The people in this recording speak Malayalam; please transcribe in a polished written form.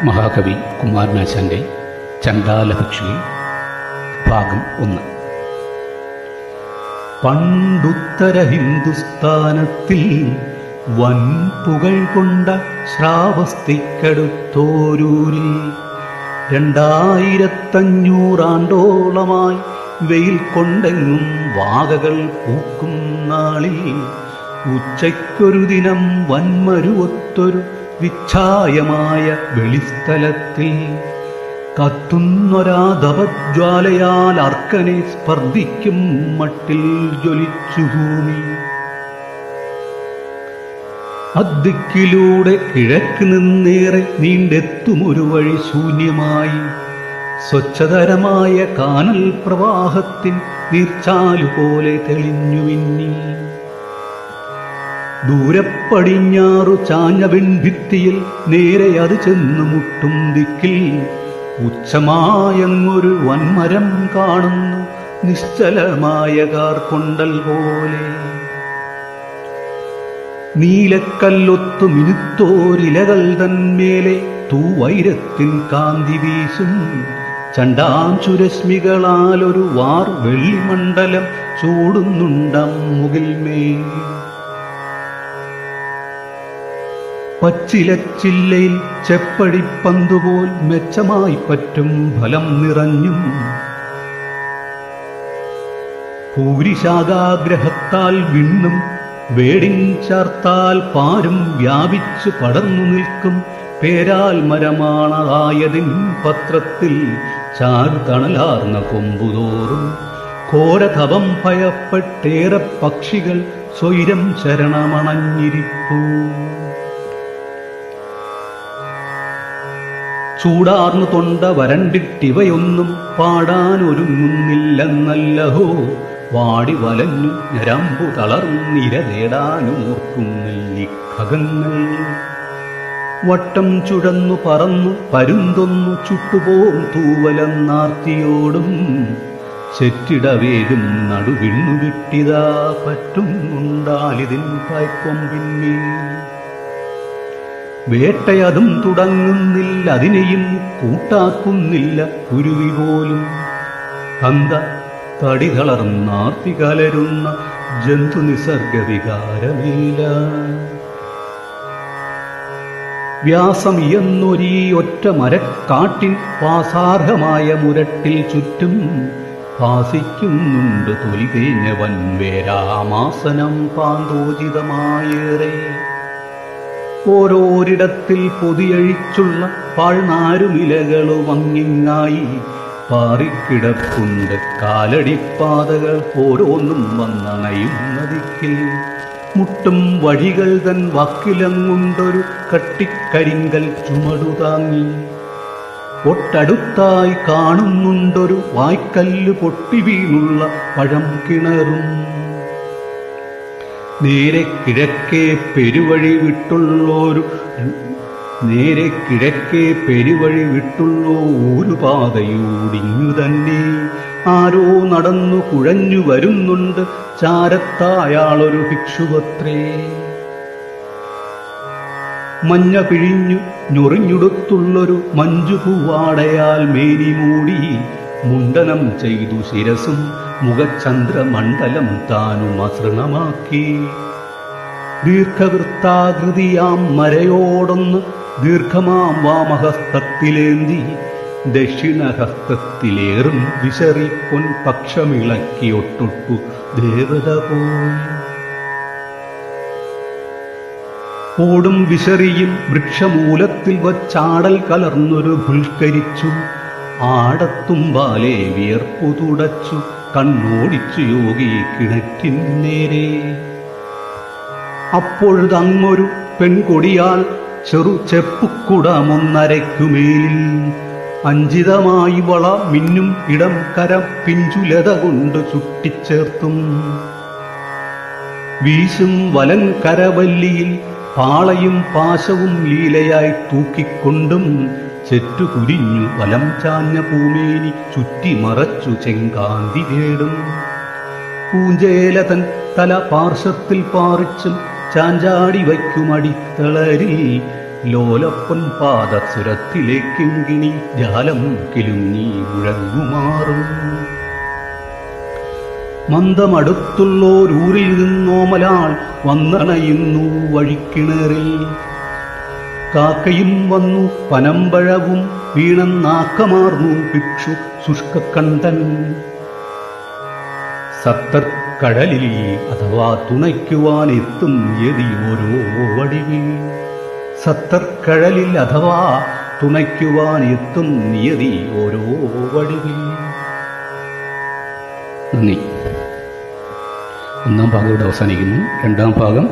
മഹാകവി കുമാരനാശാന്റെ ചണ്ഡാലഭിക്ഷി ഭാഗം 1. പണ്ടുത്തര ഹിന്ദുസ്ഥാനത്തിൽ വൻപുകൾ കൊണ്ട ശ്രാവസ്തിക്കടുത്തോരൂരിൽ 2500 ആണ്ടോളമായി വെയിൽ കൊണ്ടെങ്ങും വാകകൾ പൂക്കും നാളിൽ ഉച്ചയ്ക്കൊരു ദിനം വന്മരുവൊത്തൊരു വിച്ഛായമായ വെളിസ്ഥലത്തിൽ കത്തുന്നൊരാധവജ്വാലയാൽ അർക്കനെ സ്പർദ്ധിക്കും മട്ടിൽ ജ്വലിച്ചു ഭൂമി. അദ്ദിക്കിലൂടെ കിഴക്ക് നിന്നേറെ നീണ്ടെത്തുമൊരു വഴി ശൂന്യമായി സ്വച്ഛതരമായ കാനൽ പ്രവാഹത്തിൻ നീർച്ചാലുപോലെ തെളിഞ്ഞു മിന്നി. ദൂരപ്പടിഞ്ഞാറു ചാഞ്ഞ വെൺഭിത്തിയിൽ നേരെ അത് ചെന്നു മുട്ടും ദിക്കിൽ ഉച്ചമായങ്ങൊരു വൻമരം കാണുന്നു, നിശ്ചലമായ കാർക്കൊണ്ടൽ പോലെ. നീലക്കല്ലൊത്തു മിനുത്തോരിലകൾ തന്മേലെ തൂവൈരത്തിൻ കാന്തി വീശും ചണ്ടാംശുരശ്മികളാൽ ഒരു വാർ വെള്ളിമണ്ഡലം ചൂടുന്നുണ്ടം മുകിൽമേൽ. പച്ചിലച്ചില്ലയിൽ ചെപ്പടിപ്പന്തുപോൽ മെച്ചമായി പറ്റും ഫലം നിറഞ്ഞും ഭൂരിശാഖാഗ്രഹത്താൽ വിണ്ണും വേടിൻ ചാർത്താൽ പാരും വ്യാപിച്ചു പടർന്നു നിൽക്കും പേരാൽ മരമാണതായതിൻ പത്രത്തിൽ ചാരു തണലാർന്ന കൊമ്പുതോറും ഘോരതപം ഭയപ്പെട്ടേറെ പക്ഷികൾ സ്വൈരം ശരണമണഞ്ഞിരിപ്പൂ. ചൂടാർന്നു തൊണ്ട വരണ്ടിട്ടിവയൊന്നും പാടാനൊരുങ്ങുന്നില്ലെന്നല്ലഹോ, വാടി വലഞ്ഞു ഞരമ്പു തളർന്നിര തേടാനുമോർക്കുന്നില്ലിഖങ്ങൾ. വട്ടം ചുഴന്നു പറന്നു പരുന്തൊന്നു ചുട്ടുപോം തൂവലെന്നാർത്തിയോടും ചെറ്റിടവേരും നടുവിണ്ണു വിട്ടിതാ പറ്റുന്നുണ്ടാലിതിൻ കായ്ക്കൊമ്പിന്മേൽ. വേട്ടയതും തുടങ്ങുന്നില്ല, അതിനെയും കൂട്ടാക്കുന്നില്ല കുരുവി പോലും. കന്ത തടി തളർന്നാർത്തി കലരുന്ന ജന്തു നിസർഗവികാരമേല. വ്യാസം എന്നൊരീ ഒറ്റ മരക്കാട്ടിൻ പാസാർഹമായ മുരട്ടിൽ ചുറ്റും ഭാസിക്കുന്നുണ്ട് തൊലി തേഞ്ഞ വൻവേരാമാസനം പാന്തോചിതമായേറെ. ഓരോരിടത്തിൽ പൊതിയഴിച്ചുള്ള പാഴ്നാരുമിലകളും അങ്ങിങ്ങായി പാറിക്കിടപ്പുണ്ട് കാലടിപ്പാതകൾ ഓരോന്നും വന്നണയുന്നതിക്കിൽ. മുട്ടും വഴികൾ തൻ വക്കിലങ്ങുണ്ടൊരു കട്ടിക്കരിങ്കൽ ചുമടുതാങ്ങി. ഒട്ടടുത്തായി കാണുന്നുണ്ടൊരു വായ്ക്കല്ല് പൊട്ടി വീണുള്ള പഴം കിണറും. നേരെ കിഴക്കേ പെരുവഴി വിട്ടുള്ള ഒരു പാതയൂടിങ്ങു തന്നെ ആരോ നടന്നു കുഴഞ്ഞു വരുന്നുണ്ട്. ചാരത്തായാളൊരു ഭിക്ഷുവത്രേ. മഞ്ഞ പിഴിഞ്ഞു ഞൊറിഞ്ഞുടുത്തുള്ളൊരു മഞ്ജുപൂവാടയാൽ മേനി മൂടി മുണ്ടനം ചെയ്തു ശിരസും മുഖചന്ദ്രമണ്ഡലം താനും അസൃണമാക്കി. ദീർഘവൃത്താകൃതിയാം മരയോടൊന്ന് ദീർഘമാം വാമഹസ്തത്തിലേന്തി ദക്ഷിണഹസ്തത്തിലേറും വിശറിപ്പൊൻ പക്ഷമിളക്കിയൊട്ടൊട്ടു ദേവത പോയി. ഓടും വിശറിയും വൃക്ഷമൂലത്തിൽ വച്ചാടൽ കലർന്നൊരു പുൽക്കരിച്ചു. ആടത്തുമ്പാലെ വിയർപ്പു തുടച്ചു കണ്ണോടിച്ചു യോഗി കിണറ്റിൻ നേരെ. അപ്പോഴതങ്ങൊരു പെൺകൊടിയാൽ ചെറു ചെപ്പുക്കുടമൊന്നരയ്ക്കുമേലിൽ അഞ്ചിതമായി വള മിന്നും ഇടം കരം പിഞ്ചുലത കൊണ്ട് ചുട്ടിച്ചേർത്തും വീശും വലൻ കരവല്ലിയിൽ പാളയും പാശവും ലീലയായി തൂക്കിക്കൊണ്ടും ചെറ്റുകുരിഞ്ഞു വലം ചാഞ്ഞ പൂമേനി ചുറ്റിമറച്ചു ചെങ്കാന്തി തേടും. പൂഞ്ചേലതൻ തല പാർശ്വത്തിൽ പാറിച്ചും ചാഞ്ചാടി വയ്ക്കുമടിത്തളരിൽ ലോലപ്പൊൻ പാദസുരത്തിലേക്കിങ്കിണി ജാലം കിലുങ്ങി മുഴങ്ങുമാറും. മന്ദമടുത്തുള്ളോരൂരിൽ നിന്നോമലാൾ വന്നണയുന്നു വഴിക്കിണറിൽ. കാക്കയും വന്നു പനമ്പഴവും വീണെന്നാക്കമാർന്നു ഭിക്ഷു ശുഷ്കക്കണ്ഠൻ. സത്തർക്കടലിൽ അഥവാ തുണയ്ക്കുവാനെത്തും നിയതി ഓരോ വടിവിൽ. സത്തർക്കടലിൽ അഥവാ തുണയ്ക്കുവാനെത്തും നിയതി ഓരോ വടിവിൽ. നന്ദി. ഒന്നാം ഭാഗം ഇവിടെ അവസാനിക്കുന്നു. രണ്ടാം ഭാഗം